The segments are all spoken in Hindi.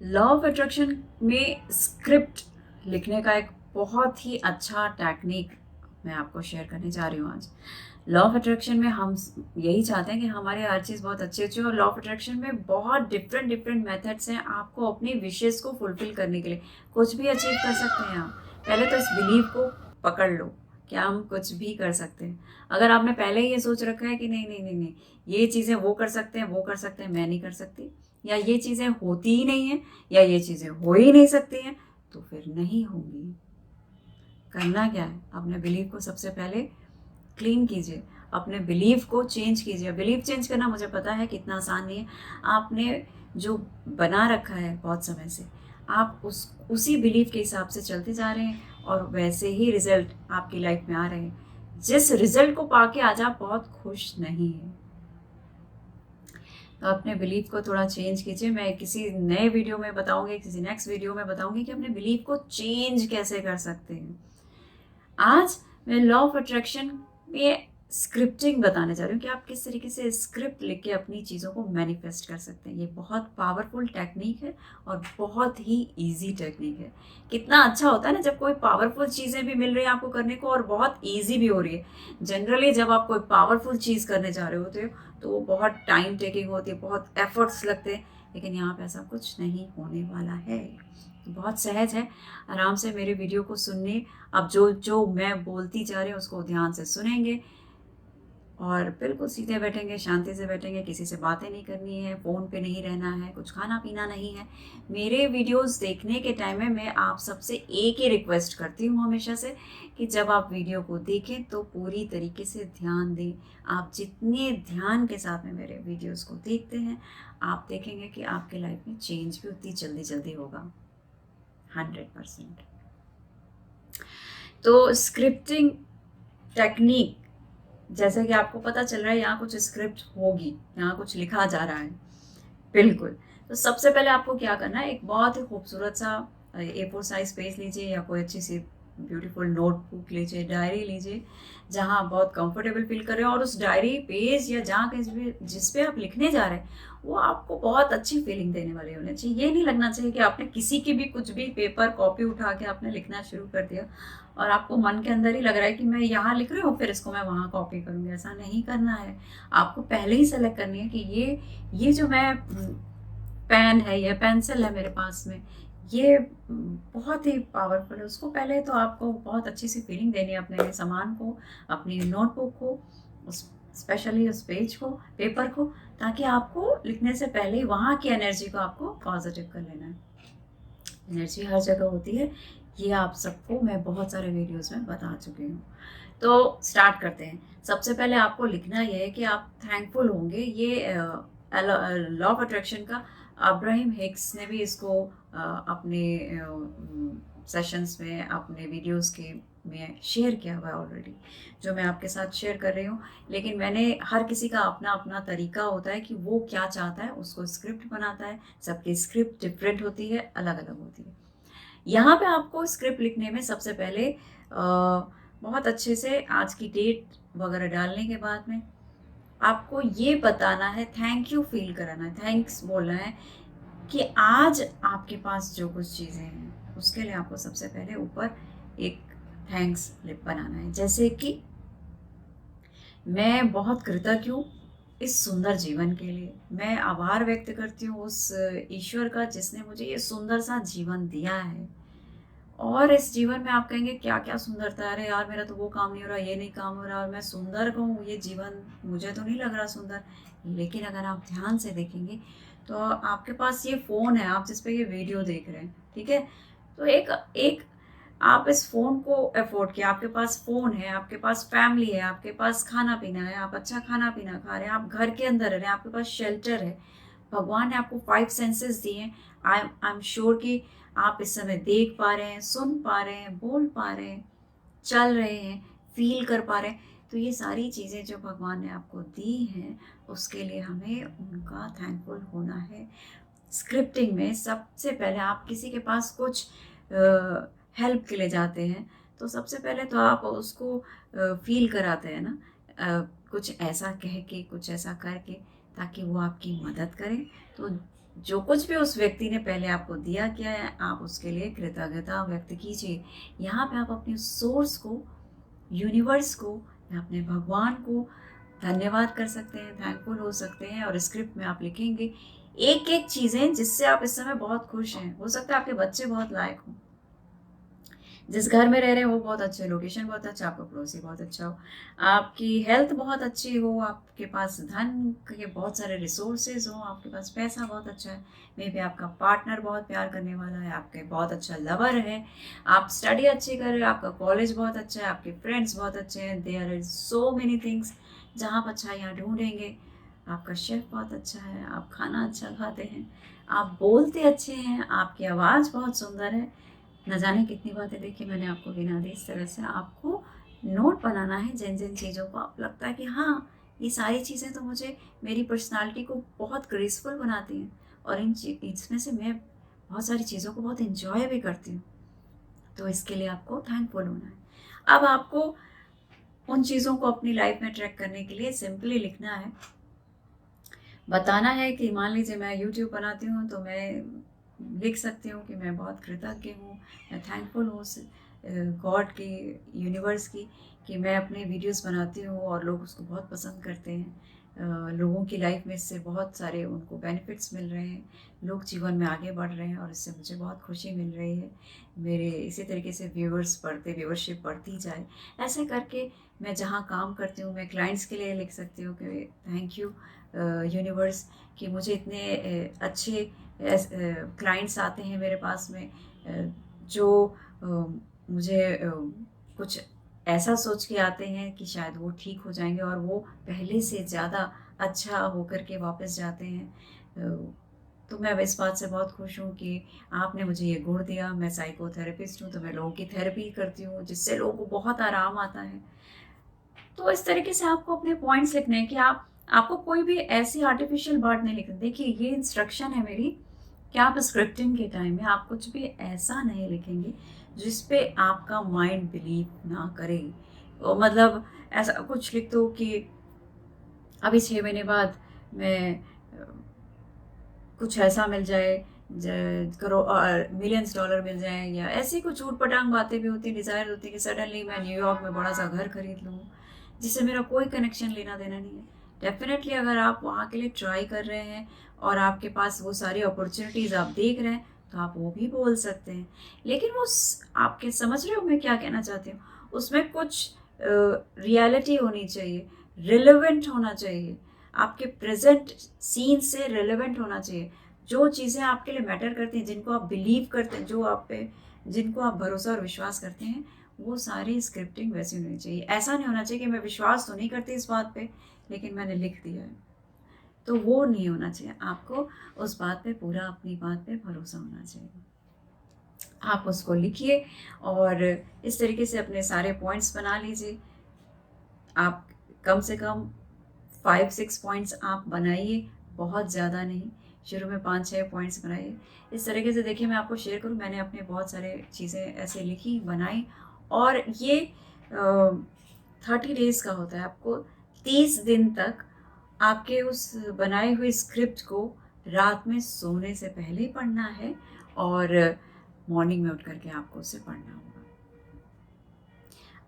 लॉ ऑफ अट्रैक्शन में स्क्रिप्ट लिखने का एक बहुत ही अच्छा टेक्निक मैं आपको शेयर करने जा रही हूँ आज। लॉ ऑफ अट्रैक्शन में हम यही चाहते हैं कि हमारी हर चीज़ बहुत अच्छी हो, और लॉ ऑफ अट्रैक्शन में बहुत डिफरेंट डिफरेंट मेथड्स हैं आपको अपनी विशेज़ को फुलफिल करने के लिए। कुछ भी अचीव कर सकते हैं आप। पहले तो इस बिलीव को पकड़ लो कि हम कुछ भी कर सकते हैं। अगर आपने पहले ही ये सोच रखा है कि नहीं नहीं नहीं नहीं, ये चीज़ें वो कर सकते हैं, वो कर सकते हैं, मैं नहीं कर सकती, या ये चीज़ें होती ही नहीं हैं, या ये चीज़ें हो ही नहीं सकती हैं, तो फिर नहीं होंगी। करना क्या है, अपने बिलीव को सबसे पहले क्लीन कीजिए, अपने बिलीव को चेंज कीजिए। बिलीव चेंज करना मुझे पता है कि इतना आसान नहीं है। आपने जो बना रखा है बहुत समय से, आप उसी बिलीव के हिसाब से चलते जा रहे हैं और वैसे ही रिजल्ट आपकी लाइफ में आ रहे हैं। जिस रिजल्ट को पाके आज आप बहुत खुश नहीं हैं, तो अपने बिलीव को थोड़ा चेंज कीजिए। मैं किसी नए वीडियो में बताऊंगी, किसी नेक्स्ट वीडियो में बताऊंगी कि अपने बिलीव को चेंज कैसे कर सकते हैं। आज मैं लॉ ऑफ अट्रैक्शन में स्क्रिप्टिंग बताने जा रही हूँ कि आप किस तरीके से स्क्रिप्ट लिख के अपनी चीज़ों को मैनिफेस्ट कर सकते हैं। ये बहुत पावरफुल टेक्निक है और बहुत ही इजी टेक्निक है। कितना अच्छा होता है ना जब कोई पावरफुल चीज़ें भी मिल रही हैं आपको करने को और बहुत ईजी भी हो रही है। जनरली जब आप कोई पावरफुल चीज़ करने जा रहे होते हो तो वो बहुत टाइम टेकिंग होती है, बहुत एफर्ट्स लगते हैं, लेकिन यहाँ पे ऐसा कुछ नहीं होने वाला है। बहुत सहज है। आराम से मेरे वीडियो को सुनने, अब जो जो मैं बोलती जा रही हूँ उसको ध्यान से सुनेंगे और बिल्कुल सीधे बैठेंगे, शांति से बैठेंगे, किसी से बातें नहीं करनी है, फ़ोन पे नहीं रहना है, कुछ खाना पीना नहीं है। मेरे वीडियोस देखने के टाइम में मैं आप सबसे एक ही रिक्वेस्ट करती हूँ हमेशा से कि जब आप वीडियो को देखें तो पूरी तरीके से ध्यान दें। आप जितने ध्यान के साथ में मेरे वीडियोस को देखते हैं, आप देखेंगे कि आपके लाइफ में चेंज भी उतनी जल्दी जल्दी होगा, 100%। तो स्क्रिप्टिंग टेक्निक, जैसे कि आपको पता चल रहा है यहाँ कुछ स्क्रिप्ट होगी, यहाँ कुछ लिखा जा रहा है, बिल्कुल। तो सबसे पहले आपको क्या करना है, एक बहुत ही खूबसूरत सा A4 साइज पेज लीजिए या कोई अच्छी सी ब्यूटीफुल नोटबुक लीजिए, डायरी लीजिए, जहाँ आप बहुत कंफर्टेबल फील कर रहे हो, और उस डायरी पेज या जहाँ कहीं भी जिस पे आप लिखने जा रहे हैं वो आपको बहुत अच्छी फीलिंग देने वाले होने चाहिए। ये नहीं लगना चाहिए कि आपने किसी की भी कुछ भी पेपर कॉपी उठा के आपने लिखना शुरू कर दिया और आपको मन के अंदर ही लग रहा है कि मैं यहाँ लिख रही हूँ फिर इसको मैं वहाँ कॉपी करूँगी। ऐसा नहीं करना है। आपको पहले ही सेलेक्ट करनी है कि ये जो मैं पेन है या पेंसिल है मेरे पास में, ये बहुत ही पावरफुल है। उसको पहले तो आपको बहुत अच्छी सी फीलिंग देनी है अपने सामान को, अपनी नोटबुक को, उस स्पेशली उस पेज को, पेपर को, ताकि आपको लिखने से पहले ही वहाँ की एनर्जी को आपको पॉजिटिव कर लेना है। एनर्जी हर जगह होती है, ये आप सबको मैं बहुत सारे वीडियोस में बता चुकी हूँ। तो स्टार्ट करते हैं। सबसे पहले आपको लिखना ये है कि आप थैंकफुल होंगे। ये लॉ ऑफ अट्रैक्शन का अब्राहम हिक्स ने भी इसको अपने सेशंस में, अपने वीडियोस के में शेयर किया हुआ है ऑलरेडी, जो मैं आपके साथ शेयर कर रही हूँ। लेकिन मैंने, हर किसी का अपना अपना तरीका होता है कि वो क्या चाहता है, उसको स्क्रिप्ट बनाता है। सबकी स्क्रिप्ट डिफरेंट होती है, अलग अलग होती है। यहाँ पे आपको स्क्रिप्ट लिखने में सबसे पहले बहुत अच्छे से आज की डेट वगैरह डालने के बाद में आपको ये बताना है, थैंक यू फील कराना है, थैंक्स बोलना है कि आज आपके पास जो कुछ चीज़ें हैं उसके लिए आपको सबसे पहले ऊपर एक थैंक्स लिप बनाना है। जैसे कि मैं बहुत कृतज्ञ हूँ इस सुंदर जीवन के लिए, मैं आभार व्यक्त करती हूँ उस ईश्वर का जिसने मुझे ये सुंदर सा जीवन दिया है। और इस जीवन में आप कहेंगे क्या क्या सुंदरता है, अरे यार मेरा तो वो काम नहीं हो रहा, ये नहीं काम हो रहा, और मैं सुंदर कहूँ, ये जीवन मुझे तो नहीं लग रहा सुंदर। लेकिन अगर आप ध्यान से देखेंगे तो आपके पास ये फ़ोन है, आप जिस पे ये वीडियो देख रहे हैं, ठीक है, तो एक एक आप इस फ़ोन को अफोर्ड किया, आपके पास फ़ोन है, आपके पास फैमिली है, आपके पास खाना पीना है, आप अच्छा खाना पीना खा रहे हैं, आप घर के अंदर रह रहे हैं, आपके पास शेल्टर है। भगवान ने आपको 5 सेंसेस दिए हैं। आई एम श्योर कि आप इस समय देख पा रहे हैं, सुन पा रहे हैं, बोल पा रहे हैं, चल रहे हैं, फील कर पा रहे हैं। तो ये सारी चीज़ें जो भगवान ने आपको दी हैं, उसके लिए हमें उनका थैंकफुल होना है। स्क्रिप्टिंग में सबसे पहले आप किसी के पास कुछ हेल्प के लिए जाते हैं, तो सबसे पहले तो आप उसको फील कराते हैं ना, कुछ ऐसा कह के, कुछ ऐसा करके, ताकि वो आपकी मदद करें। तो जो कुछ भी उस व्यक्ति ने पहले आपको दिया किया है, आप उसके लिए कृतज्ञता व्यक्त कीजिए। यहाँ पे आप अपने सोर्स को, यूनिवर्स को या अपने भगवान को धन्यवाद कर सकते हैं, थैंकफुल हो सकते हैं। और स्क्रिप्ट में आप लिखेंगे एक एक चीज़ें जिससे आप इस समय बहुत खुश हैं। हो सकता है आपके बच्चे बहुत लायक हों, जिस घर में रह रहे हैं वो बहुत अच्छे, लोकेशन बहुत अच्छा, आपका पड़ोसी बहुत अच्छा हो, आपकी हेल्थ बहुत अच्छी हो, आपके पास धन के बहुत सारे रिसोर्सेज हो, आपके पास पैसा बहुत अच्छा है, मे बी आपका पार्टनर बहुत प्यार करने वाला है, आपके बहुत अच्छा लवर है, आप स्टडी अच्छी कर रहे हो, आपका कॉलेज बहुत अच्छा है, आपके फ्रेंड्स बहुत अच्छे हैं। There is so many things जहाँ आप अच्छाइयाँ ढूंढेंगे। आपका शेफ बहुत अच्छा है, आप खाना अच्छा खाते हैं, आप बोलते अच्छे हैं, आपकी आवाज़ बहुत सुंदर है। न जाने कितनी बातें देखी मैंने आपको गिना दी। इस तरह से आपको नोट बनाना है जिन जिन चीज़ों को आप लगता है कि हाँ, ये सारी चीज़ें तो मुझे मेरी पर्सनालिटी को बहुत ग्रेसफुल बनाती हैं, और इसमें से मैं बहुत सारी चीज़ों को बहुत इन्जॉय भी करती हूँ। तो इसके लिए आपको थैंकफुल होना है। अब आपको उन चीज़ों को अपनी लाइफ में ट्रैक करने के लिए सिंपली लिखना है, बताना है कि मान लीजिए मैं यूट्यूब बनाती हूँ तो मैं लिख सकती हूँ कि मैं बहुत कृतज्ञ हूँ, मैं थैंकफुल हूँ गॉड की, यूनिवर्स की, कि मैं अपने वीडियोस बनाती हूँ और लोग उसको बहुत पसंद करते हैं। लोगों की लाइफ में इससे बहुत सारे उनको बेनिफिट्स मिल रहे हैं, लोग जीवन में आगे बढ़ रहे हैं और इससे मुझे बहुत खुशी मिल रही है। मेरे इसी तरीके से व्यूवरशिप बढ़ती जाए। ऐसे करके मैं जहाँ काम करती हूँ, मैं क्लाइंट्स के लिए लिख सकती हूँ कि थैंक यू यूनिवर्स, कि मुझे इतने अच्छे क्लाइंट्स आते हैं मेरे पास में, जो मुझे कुछ ऐसा सोच के आते हैं कि शायद वो ठीक हो जाएंगे और वो पहले से ज़्यादा अच्छा होकर के वापस जाते हैं। तो मैं इस बात से बहुत खुश हूँ कि आपने मुझे ये गुण दिया। मैं साइकोथेरेपिस्ट हूँ, तो मैं लोगों की थेरेपी करती हूँ जिससे लोगों को बहुत आराम आता है। तो इस तरीके से आपको अपने पॉइंट्स लिखने हैं कि आपको कोई भी ऐसी आर्टिफिशियल बात नहीं लिखनी। देखिए, ये इंस्ट्रक्शन है मेरी कि आप स्क्रिप्टिंग के टाइम में आप कुछ भी ऐसा नहीं लिखेंगे जिस पे आपका माइंड बिलीव ना करे। मतलब ऐसा कुछ लिख दो कि अभी 6 महीने बाद मैं कुछ ऐसा मिल जाए, मिलियंस डॉलर मिल जाए, या ऐसी कुछ ऊट पटांग बातें भी होती हैं, डिज़ायर होती है कि सडनली मैं न्यूयॉर्क में बड़ा सा घर खरीद लूँ जिससे मेरा कोई कनेक्शन लेना देना नहीं है। डेफिनेटली अगर आप वहाँ के लिए ट्राई कर रहे हैं और आपके पास वो सारी अपॉर्चुनिटीज़ आप देख रहे हैं तो आप वो भी बोल सकते हैं। लेकिन वो आपके समझ रहे हो मैं क्या कहना चाहती हूँ, उसमें कुछ रियलिटी होनी चाहिए, रिलेवेंट होना चाहिए, आपके प्रेजेंट सीन से रिलेवेंट होना चाहिए। जो चीज़ें आपके लिए मैटर करती हैं, जिनको आप बिलीव करते हैं, जो आप पे जिनको आप भरोसा और विश्वास करते हैं, वो सारी स्क्रिप्टिंग वैसी होनी चाहिए। ऐसा नहीं होना चाहिए कि मैं विश्वास तो नहीं करती इस बात पे लेकिन मैंने लिख दिया है, तो वो नहीं होना चाहिए। आपको उस बात पे पूरा, अपनी बात पे भरोसा होना चाहिए। आप उसको लिखिए और इस तरीके से अपने सारे पॉइंट्स बना लीजिए। आप कम से कम 5-6 पॉइंट्स आप बनाइए, बहुत ज़्यादा नहीं। शुरू में 5-6 पॉइंट्स बनाइए। इस तरीके से देखिए, मैं आपको शेयर करूँ, मैंने अपने बहुत सारे चीज़ें ऐसे लिखी, बनाई, और ये 30 डेज़ का होता है। आपको 30 दिन तक आपके उस बनाए हुए स्क्रिप्ट को रात में सोने से पहले पढ़ना है और मॉर्निंग में उठ करके आपको उसे पढ़ना होगा।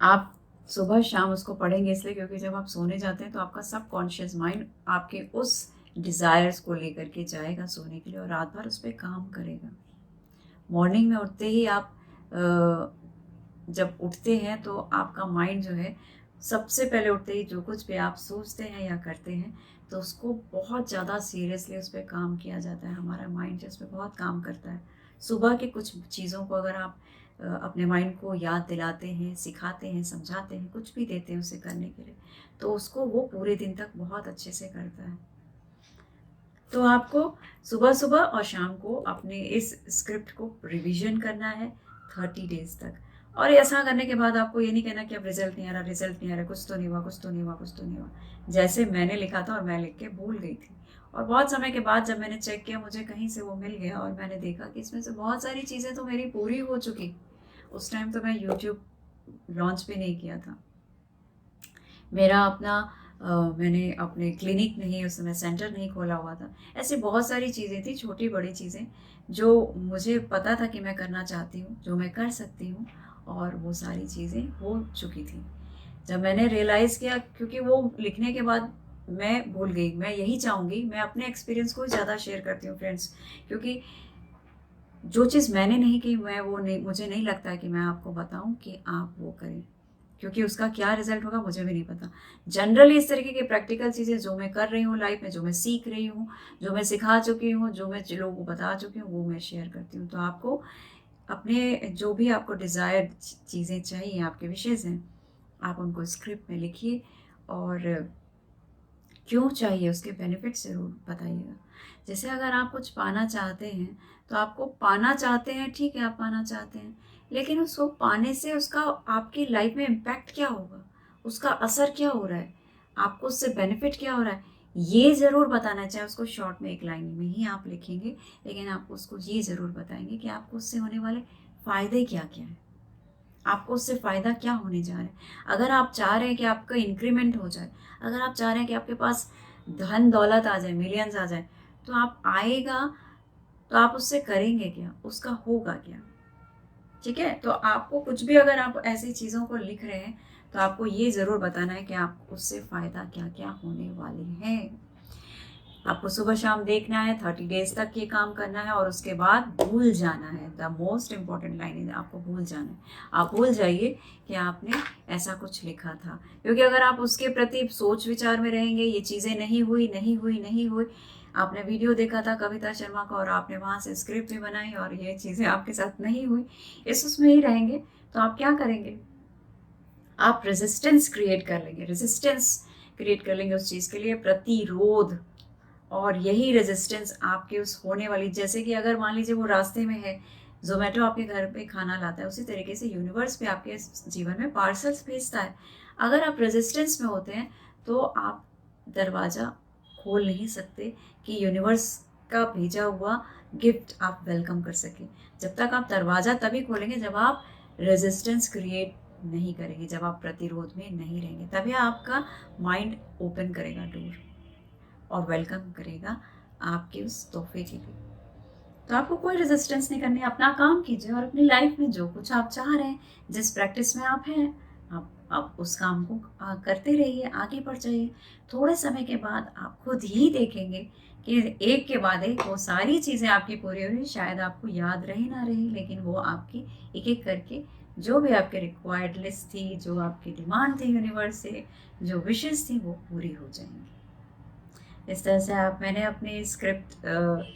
आप सुबह शाम उसको पढ़ेंगे इसलिए क्योंकि जब आप सोने जाते हैं तो आपका सबकॉन्शियस माइंड आपके उस डिज़ायर्स को लेकर के जाएगा सोने के लिए और रात भर उस पर काम करेगा। मॉर्निंग में उठते ही आप जब उठते हैं तो आपका माइंड जो है, सबसे पहले उठते ही जो कुछ भी आप सोचते हैं या करते हैं तो उसको बहुत ज़्यादा सीरियसली उस पर काम किया जाता है। हमारा माइंड जो उस पर बहुत काम करता है। सुबह की कुछ चीज़ों को अगर आप अपने माइंड को याद दिलाते हैं, सिखाते हैं, समझाते हैं, कुछ भी देते हैं उसे करने के लिए, तो उसको वो पूरे दिन तक बहुत अच्छे से करता है। तो आपको सुबह सुबह और शाम को अपने इस स्क्रिप्ट को रिवीजन करना है 30 डेज तक। और ऐसा करने के बाद आपको ये नहीं कहना कि अब रिजल्ट नहीं आ रहा, रिजल्ट नहीं आ रहा, कुछ तो नहीं हुआ, कुछ तो नहीं हुआ, कुछ तो नहीं हुआ। जैसे मैंने लिखा था और मैं लिख के भूल गई थी, और बहुत समय के बाद जब मैंने चेक किया मुझे कहीं से वो मिल गया और मैंने देखा कि इसमें से बहुत सारी चीज़ें तो मेरी पूरी हो चुकी। उस टाइम तो मैं यूट्यूब लॉन्च भी नहीं किया था। मेरा अपना मैंने अपने क्लिनिक नहीं, उस समय सेंटर नहीं खोला हुआ था। ऐसी बहुत सारी चीज़ें थी, छोटी बड़ी चीज़ें, जो मुझे पता था कि मैं करना चाहती हूँ, जो मैं कर सकती हूँ, और वो सारी चीज़ें हो चुकी थी। जब मैंने रियलाइज़ किया, क्योंकि वो लिखने के बाद मैं भूल गई। मैं यही चाहूँगी, मैं अपने एक्सपीरियंस को ज़्यादा शेयर करती हूँ फ्रेंड्स, क्योंकि जो चीज़ मैंने नहीं की, मैं वो नहीं, मुझे नहीं लगता है कि मैं आपको बताऊँ कि आप वो करें, क्योंकि उसका क्या रिजल्ट होगा मुझे भी नहीं पता। जनरली इस तरीके की प्रैक्टिकल चीज़ें जो मैं कर रही हूँ लाइफ में, जो मैं सीख रही हूँ, जो मैं सिखा चुकी हूँ, जो मैं लोगों को बता चुकी हूँ, वो मैं शेयर करती हूँ। तो आपको अपने जो भी आपको डिज़ायर्ड चीज़ें चाहिए, आपके विशेज़ हैं, आप उनको स्क्रिप्ट में लिखिए, और क्यों चाहिए उसके बेनिफिट ज़रूर बताइएगा। जैसे अगर आप कुछ पाना चाहते हैं, तो आपको पाना चाहते हैं, ठीक है, आप पाना चाहते हैं, लेकिन उसको पाने से उसका आपकी लाइफ में इम्पैक्ट क्या होगा, उसका असर क्या हो रहा है, आपको उससे बेनिफिट क्या हो रहा है, ये ज़रूर बताना चाहिए। उसको शॉर्ट में एक लाइन में ही आप लिखेंगे, लेकिन आप उसको ये ज़रूर बताएंगे कि आपको उससे होने वाले फ़ायदे क्या क्या हैं, आपको उससे फ़ायदा क्या होने जा रहा है। अगर आप चाह रहे हैं कि आपका इंक्रीमेंट हो जाए, अगर आप चाह रहे हैं कि आपके पास धन दौलत आ जाए, मिलियंस आ जाए, तो आप आएगा, तो आप उससे करेंगे क्या, उसका होगा क्या। ठीक है, तो आपको कुछ भी, अगर आप ऐसी चीज़ों को लिख रहे हैं, तो आपको ये ज़रूर बताना है कि आपको उससे फ़ायदा क्या क्या होने वाले हैं। आपको सुबह शाम देखना है, 30 डेज तक ये काम करना है, और उसके बाद भूल जाना है। द मोस्ट इम्पॉर्टेंट लाइन है, आपको भूल जाना है। आप भूल जाइए कि आपने ऐसा कुछ लिखा था, क्योंकि अगर आप उसके प्रति सोच विचार में रहेंगे, ये चीज़ें नहीं हुई, नहीं हुई, नहीं हुई, आपने वीडियो देखा था कविता शर्मा का, और आपने वहाँ से स्क्रिप्ट भी बनाई, और ये चीज़ें आपके साथ नहीं हुई, उसमें ही रहेंगे, तो आप क्या करेंगे, आप रेजिस्टेंस क्रिएट कर लेंगे, रेजिस्टेंस क्रिएट कर लेंगे उस चीज़ के लिए, प्रतिरोध। और यही रेजिस्टेंस आपके उस होने वाली, जैसे कि अगर मान लीजिए वो रास्ते में है, ज़ोमैटो आपके घर पे खाना लाता है, उसी तरीके से यूनिवर्स भी आपके जीवन में पार्सल्स भेजता है। अगर आप रेजिस्टेंस में होते हैं, तो आप दरवाज़ा खोल नहीं सकते कि यूनिवर्स का भेजा हुआ गिफ्ट आप वेलकम कर सकें। जब तक आप दरवाज़ा तभी खोलेंगे जब आप रेजिस्टेंस क्रिएट नहीं करेंगे, जब आप प्रतिरोध में नहीं रहेंगे, तभी आपका माइंड ओपन करेगा डोर, और वेलकम करेगा आपके उस तोहफे के लिए। तो आपको कोई रेजिस्टेंस नहीं करनी, अपना काम कीजिए, और अपनी लाइफ में जो कुछ आप चाह रहे हैं, जिस प्रैक्टिस में आप हैं, आप उस काम को करते रहिए, आगे बढ़ जाइए। थोड़े समय के बाद आप खुद ही देखेंगे कि एक के बाद एक वो सारी चीज़ें आपकी पूरी हो रही, शायद आपको याद रहे ना रहे, लेकिन वो आपकी एक एक करके, जो भी आपके रिक्वायर्ड लिस्ट थी, जो आपकी डिमांड थी यूनिवर्स से, जो विशेज़ थी, वो पूरी हो जाएंगी। इस तरह से मैंने अपनी स्क्रिप्ट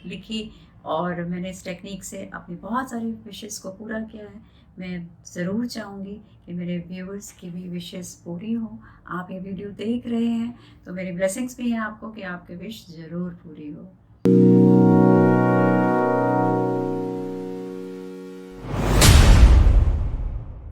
लिखी, और मैंने इस टेक्निक से अपनी बहुत सारी विशेस को पूरा किया है। मैं ज़रूर चाहूँगी कि मेरे व्यूअर्स की भी विशेस पूरी हो। आप ये वीडियो देख रहे हैं, तो मेरी ब्लेसिंग्स भी हैं आपको कि आपकी विश ज़रूर पूरी हो।